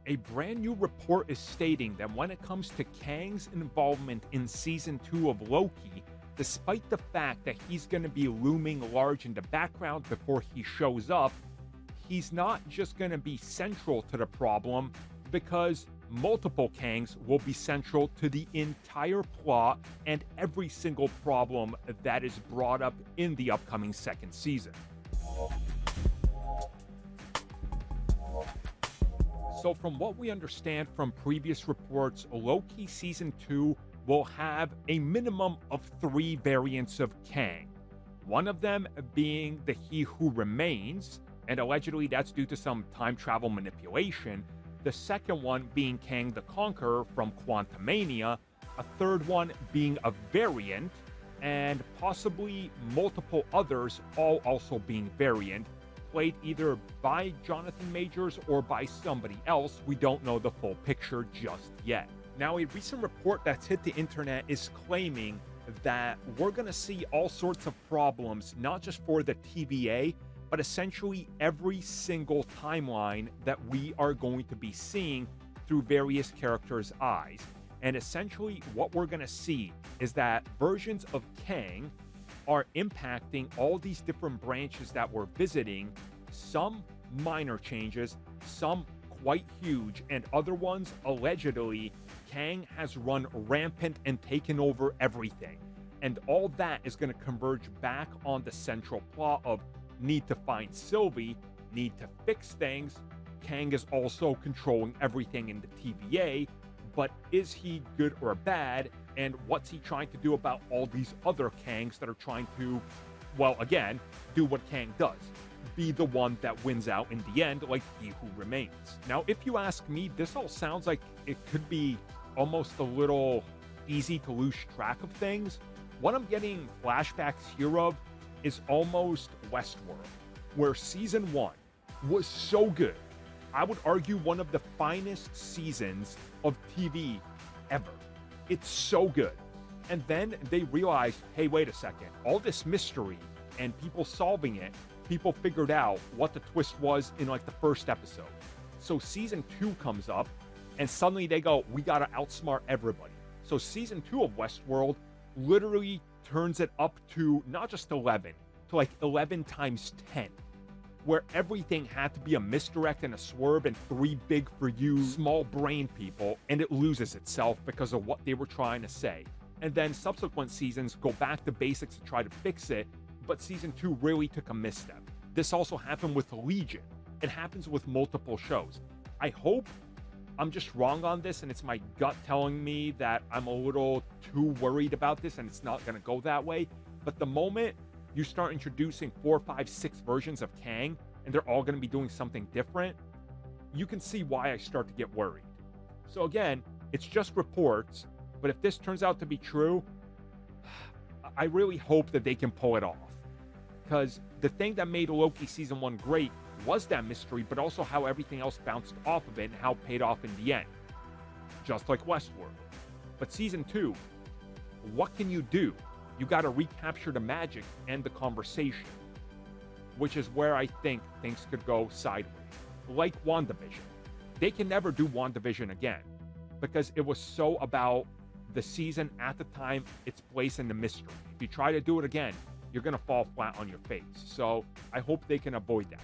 A brand new report is stating that when it comes to Kang's involvement in season 2 of Loki, despite the fact that he's going to be looming large in the background before he shows up, he's not just going to be central to the problem, because multiple Kangs will be central to the entire plot and every single problem that is brought up in the upcoming second season. So from what we understand from previous reports, Loki Season 2 will have a minimum of 3 variants of Kang. One of them being the He Who Remains, and allegedly that's due to some time travel manipulation. The second one being Kang the Conqueror from Quantumania. A third one being a variant, and possibly multiple others, all also being variant, played either by Jonathan Majors or by somebody else. We don't know the full picture just yet. Now, a recent report that's hit the internet is claiming that we're going to see all sorts of problems, not just for the TVA, but essentially every single timeline that we are going to be seeing through various characters' eyes. And essentially what we're going to see is that versions of Kang are impacting all these different branches that we're visiting, some minor changes, some quite huge, and other ones allegedly Kang has run rampant and taken over everything. And all that is going to converge back on the central plot of need to find Sylvie, need to fix things. Kang is also controlling everything in the TVA, but is he good or bad? And what's he trying to do about all these other Kangs that are trying to, well, again, do what Kang does, be the one that wins out in the end, like He Who Remains. Now, if you ask me, this all sounds like it could be almost a little easy to lose track of things. What I'm getting flashbacks here of is almost Westworld, where season 1 was so good. I would argue one of the finest seasons of TV ever. It's so good. And then they realized, hey, wait a second, all this mystery and people solving it, people figured out what the twist was in like the first episode. So season 2 comes up and suddenly they go, we gotta outsmart everybody. So season 2 of Westworld literally turns it up to not just 11, to like 11 times 10, where everything had to be a misdirect and a swerve and 3 big for you small brain people, and it loses itself because of what they were trying to say. And then subsequent seasons go back to basics to try to fix it, but season 2 really took a misstep. This also happened with Legion. It happens with multiple shows. I hope I'm just wrong on this and it's my gut telling me that I'm a little too worried about this and it's not going to go that way. But the moment you start introducing 4, 5, 6 versions of Kang and they're all going to be doing something different, you can see why I start to get worried. So again, it's just reports, but if this turns out to be true, I really hope that they can pull it off. Because the thing that made Loki season 1 great was that mystery, but also how everything else bounced off of it and how it paid off in the end. Just like Westworld. But season 2, what can you do? You got to recapture the magic and the conversation, which is where I think things could go sideways. Like WandaVision. They can never do WandaVision again because it was so about the season at the time, its place in the mystery. If you try to do it again, you're going to fall flat on your face. So I hope they can avoid that.